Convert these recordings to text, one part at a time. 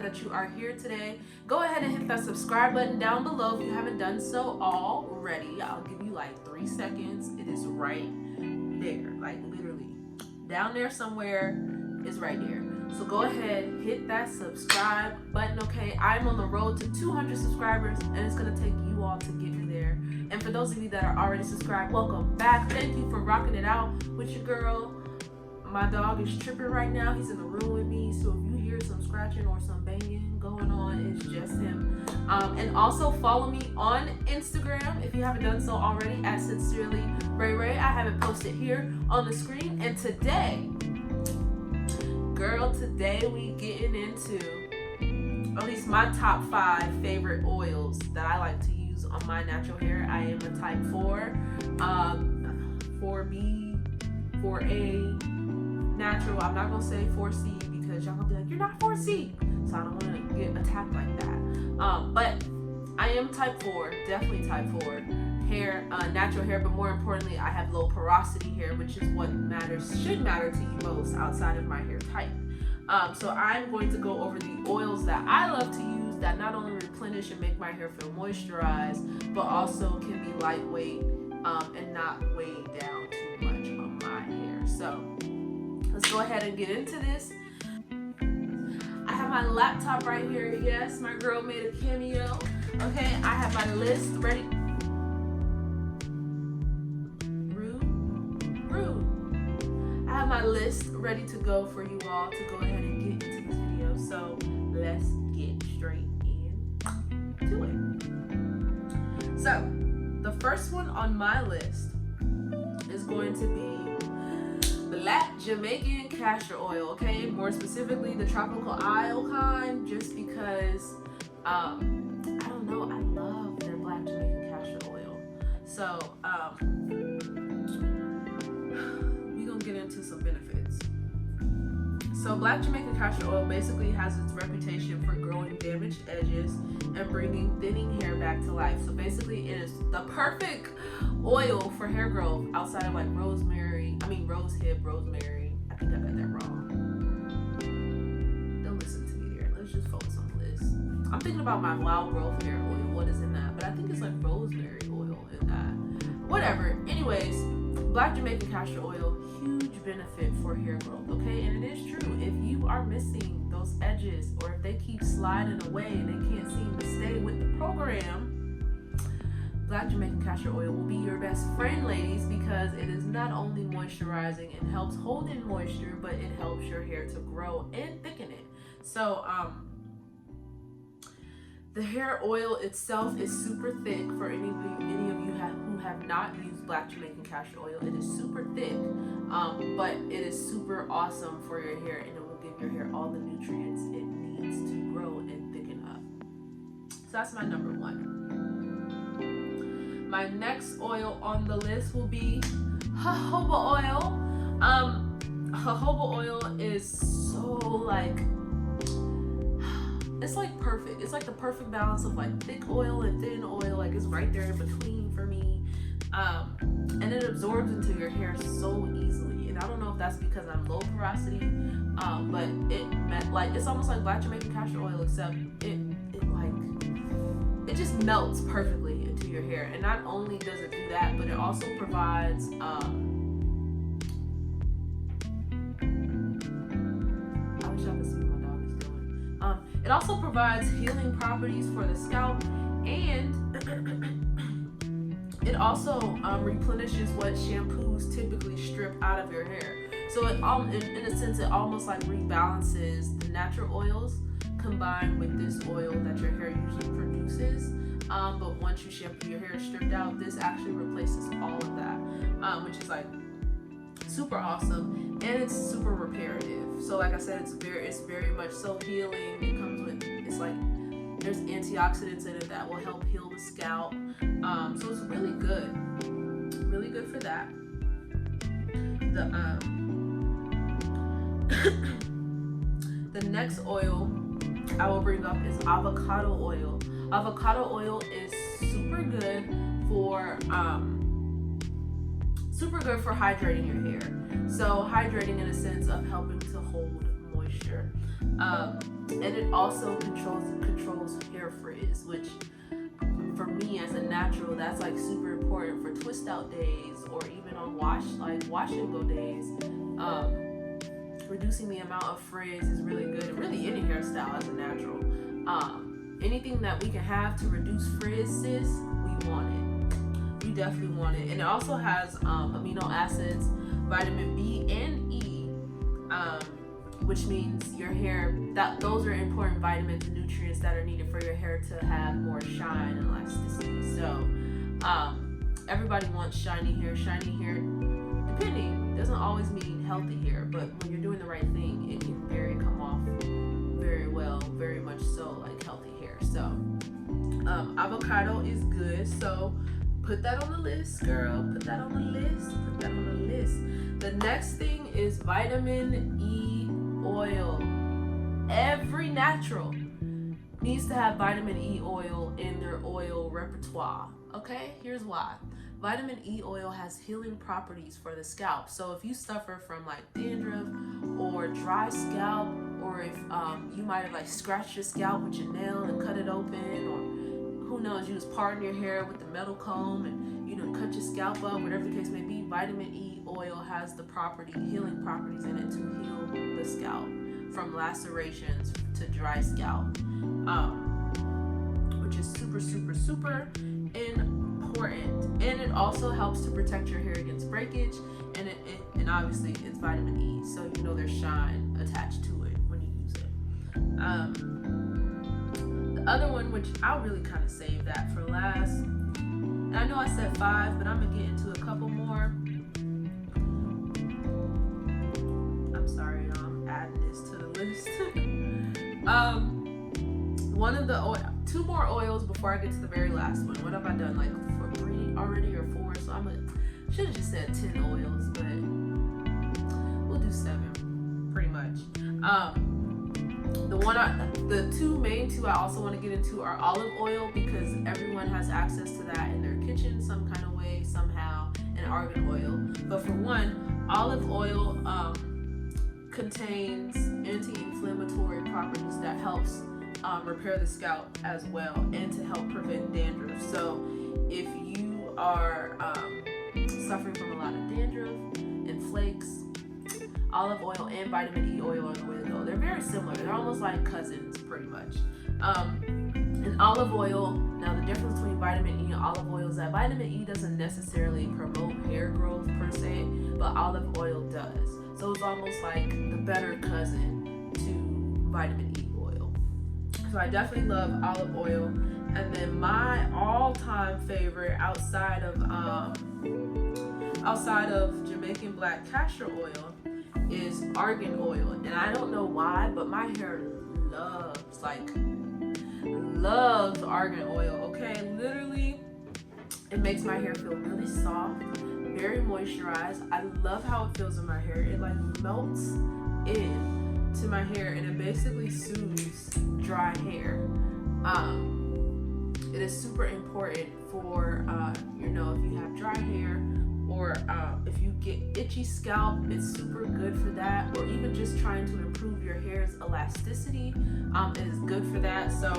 that you are here today. Go ahead and hit that subscribe button down below if you haven't done so already. I'll give you like 3 seconds. It is right there, like literally down there somewhere is right there. So go ahead, hit that subscribe button, okay? I'm on the road to 200 subscribers, and it's gonna take you all to get me there. And for those of you that are already subscribed, welcome back. Thank you for rocking it out with your girl. My dog is tripping right now. He's in the room with me, so if you hear some scratching or some banging going on, it's just him. And also follow me on Instagram if you haven't done so already at Sincerely Ray Ray. I have it posted here on the screen. And today, girl, today we getting into at least my top 5 favorite oils that I like to use on my natural hair. I am a type 4, 4B, 4A natural. I'm not gonna say 4C because y'all gonna be like, you're not 4C, so I don't want to get attacked like that. But I am type 4, definitely type 4 hair, natural hair, but more importantly, I have low porosity hair, which is what should matter to you most outside of my hair type. So I'm going to go over the oils that I love to use that not only replenish and make my hair feel moisturized, but also can be lightweight and not weigh down too much on my hair. So let's go ahead and get into this. I have my laptop right here. Yes, my girl made a cameo. Okay, I have my list ready. Rude. I have my list ready to go for you all to go ahead and get into this video. So let's get straight into it. So the first one on my list is going to be Black Jamaican castor oil, okay? More specifically, the Tropical Isle kind, just because, I don't know, I love their Black Jamaican castor oil. So, we're gonna get into some benefits. So, Black Jamaican castor oil basically has its reputation for growing damaged edges and bringing thinning hair back to life. So, basically, it is the perfect oil for hair growth outside of like rose hip, rosemary. I think I got that wrong. Don't listen to me there. Let's just focus on this. I'm thinking about my wild growth hair oil. What is in that? But I think it's like rosemary oil in that. Whatever. Anyways, Black Jamaican castor oil, huge benefit for hair growth, okay? And it is true. If you are missing those edges, or if they keep sliding away and they can't seem to stay with the program, Black Jamaican castor oil will be your best friend, ladies, because it is not only moisturizing and helps hold in moisture, but it helps your hair to grow and thicken it. So, the hair oil itself is super thick. For any of you who have not used Black Jamaican castor oil, it is super thick, but it is super awesome for your hair, and it will give your hair all the nutrients it needs to grow and thicken up. So that's my number 1. My next oil on the list will be jojoba oil. Jojoba oil is so like, it's like perfect. It's like the perfect balance of like thick oil and thin oil. Like it's right there in between for me. And it absorbs into your hair so easily. And I don't know if that's because I'm low porosity, but it's almost like Black Jamaican castor oil, except it just melts perfectly into your hair. And not only does it do that, but it also provides I wish I could see what my dog is doing. It also provides healing properties for the scalp, and it also replenishes what shampoos typically strip out of your hair. So it in a sense, it almost like rebalances the natural oils combined with this oil that your hair usually produces. But once you shampoo your hair stripped out, this actually replaces all of that, which is like super awesome, and it's super reparative. So like I said, it's very much so healing. It comes with, it's like there's antioxidants in it that will help heal the scalp. So it's really good for that. The next oil I will bring up is avocado oil. Avocado oil is super good for hydrating your hair. So hydrating in a sense of helping to hold moisture. And it also controls hair frizz, which for me as a natural, that's like super important for twist out days or even on wash and go days. Reducing the amount of frizz is really good, and really any hairstyle as a natural. Anything that we can have to reduce frizz, sis, we want it. We definitely want it. And it also has amino acids, vitamin B and E, which means your hair, those are important vitamins and nutrients that are needed for your hair to have more shine and elasticity. So everybody wants shiny hair. Depending, doesn't always mean healthy hair, but when you're doing the right thing, it can come off very well, very much so like healthy hair. So avocado is good, so put that on the list, girl. Put that on the list. The next thing is vitamin E oil. Every natural needs to have vitamin E oil in their oil repertoire. Okay, here's why. Vitamin E oil has healing properties for the scalp. So if you suffer from like dandruff or dry scalp, or if you might have like scratched your scalp with your nail and cut it open, or who knows, you was parting your hair with the metal comb and cut your scalp up, whatever the case may be, vitamin E oil has the healing properties in it to heal the scalp from lacerations to dry scalp, which is super, super, super important. And it also helps to protect your hair against breakage, and obviously it's vitamin E, so there's shine attached to it when you use it. The other one, which I'll really kind of save that for last, and I know I said 5, but I'm gonna get into a couple more. I'm sorry, I'm adding this to the list. Two more oils before I get to the very last one. What have I done? Like for 3 already or 4? So should have just said 10 oils, but we'll do 7, pretty much. The main two I also want to get into are olive oil, because everyone has access to that in their kitchen some kind of way, somehow, and argan oil. But for one, olive oil contains anti-inflammatory properties that helps repair the scalp as well, and to help prevent dandruff. So if you are suffering from a lot of dandruff and flakes, olive oil and vitamin E oil are the way to go. They're very similar. They're almost like cousins, pretty much. And olive oil, now the difference between vitamin E and olive oil is that vitamin E doesn't necessarily promote hair growth per se, but olive oil does. So it's almost like the better cousin to vitamin E oil. So I definitely love olive oil. And then my all-time favorite outside of Jamaican black castor oil is argan oil. And I don't know why, but my hair loves argan oil, okay? Literally, it makes my hair feel really soft, very moisturized. I love how it feels in my hair. It like melts in to my hair, and it basically soothes dry hair. It is super important for, if you have dry hair, or if you get itchy scalp, it's super good for that. Or even just trying to improve your hair's elasticity, it is good for that. So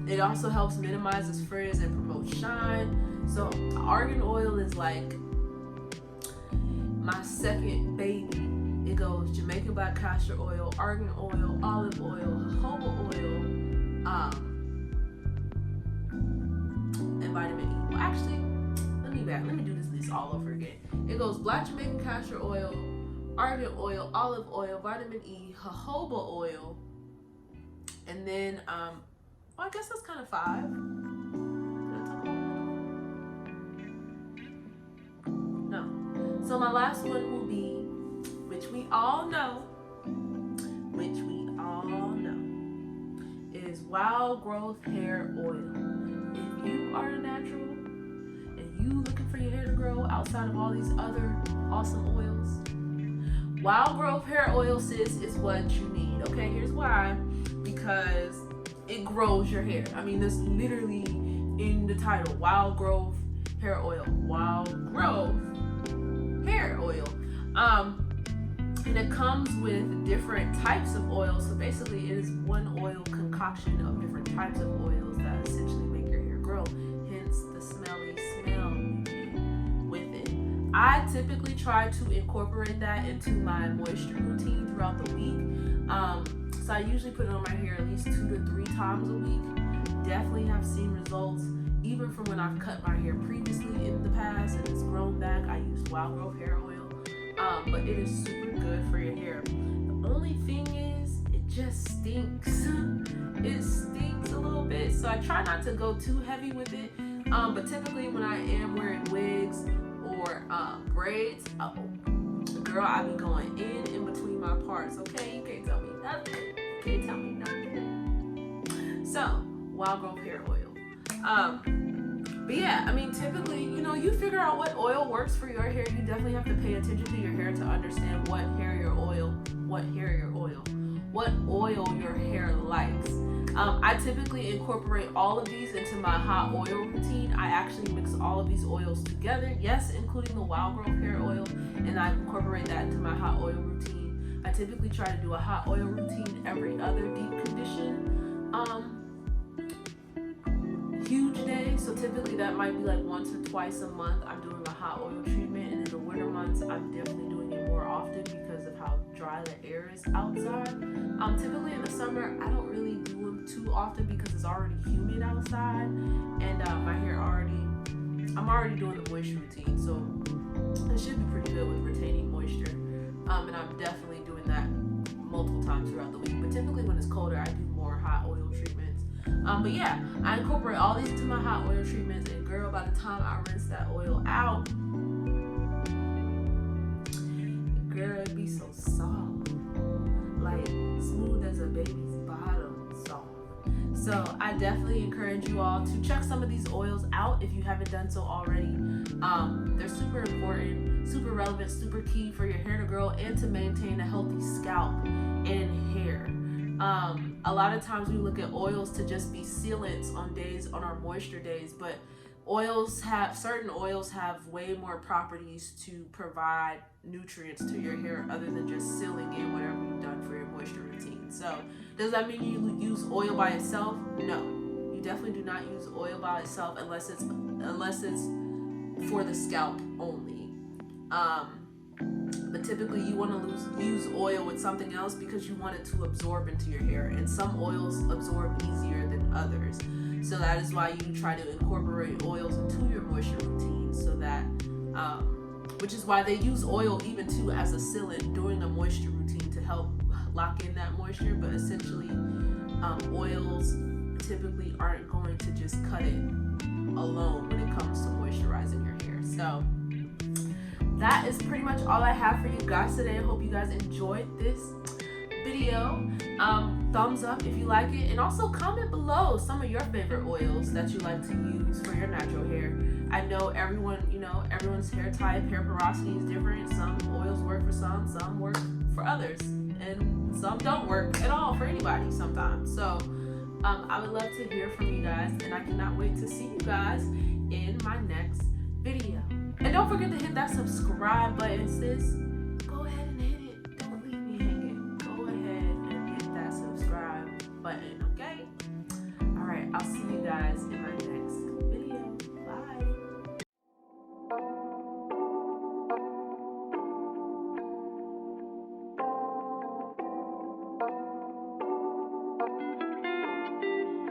it also helps minimize its frizz and promote shine. So argan oil is like my second baby. It goes Jamaican black castor oil, argan oil, olive oil, jojoba oil, and vitamin E. Well, actually, let me do this list all over again. It goes black Jamaican castor oil, argan oil, olive oil, vitamin E, jojoba oil, and then I guess that's kind of 5. No. So my last one will be, which we all know, is wild growth hair oil. If you are a natural and you looking for your hair to grow outside of all these other awesome oils, wild growth hair oil, sis, is what you need. Okay, here's why. Because it grows your hair. I mean, that's literally in the title, wild growth hair oil. Wild growth hair oil. And it comes with different types of oils. So basically it is one oil concoction of different types of oils that essentially make your hair grow. Hence the smelly smell with it. I typically try to incorporate that into my moisture routine throughout the week. So I usually put it on my hair at least 2 to 3 times a week. Definitely have seen results. Even from when I've cut my hair previously in the past and it's grown back, I use Wild Growth hair oil. But it is super good for your hair. The only thing is, it just stinks. It stinks a little bit, so I try not to go too heavy with it. But typically when I am wearing wigs or braids, girl, I be going in between my parts, okay? You can't tell me nothing. You can't tell me nothing. So, Wild Growth hair oil. But yeah, I mean, typically, you know, you figure out what oil works for your hair. You definitely have to pay attention to your hair to understand what oil your hair likes. I typically incorporate all of these into my hot oil routine. I actually mix all of these oils together, yes, including the Wild Growth hair oil, and I incorporate that into my hot oil routine. I typically try to do a hot oil routine every other deep condition. Huge day, so typically that might be like once or twice a month I'm doing a hot oil treatment, and in the winter months I'm definitely doing it more often because of how dry the air is outside. Typically in the summer I don't really do them too often because it's already humid outside, and my hair I'm already doing the moisture routine, so it should be pretty good with retaining moisture. And I'm definitely doing that multiple times throughout the week, but typically when it's colder I do more hot oil treatments. But yeah, I incorporate all these into my hot oil treatments, and girl, by the time I rinse that oil out, girl, it be so soft, like smooth as a baby's bottom soft. So I definitely encourage you all to check some of these oils out if you haven't done so already. They're super important, super relevant, super key for your hair to grow and to maintain a healthy scalp and hair. A lot of times we look at oils to just be sealants on our moisture days, but certain oils have way more properties to provide nutrients to your hair other than just sealing in whatever you've done for your moisture routine. So does that mean you use oil by itself? No, you definitely do not use oil by itself unless it's for the scalp only. But typically you want to use oil with something else because you want it to absorb into your hair, and some oils absorb easier than others. So that is why you try to incorporate oils into your moisture routine, so that which is why they use oil even too as a sealant during a moisture routine to help lock in that moisture. But essentially oils typically aren't going to just cut it alone when it comes to moisturizing your hair. So that is pretty much all I have for you guys today. I hope you guys enjoyed this video. Thumbs up if you like it, and also comment below some of your favorite oils that you like to use for your natural hair. I know everyone's hair type, hair porosity is different. Some oils work for some work for others, and some don't work at all for anybody sometimes. So I would love to hear from you guys, and I cannot wait to see you guys in my next video. And don't forget to hit that subscribe button, sis. Go ahead and hit it. Don't leave me hanging. Go ahead and hit that subscribe button, okay? All right, I'll see you guys in my next video. Bye.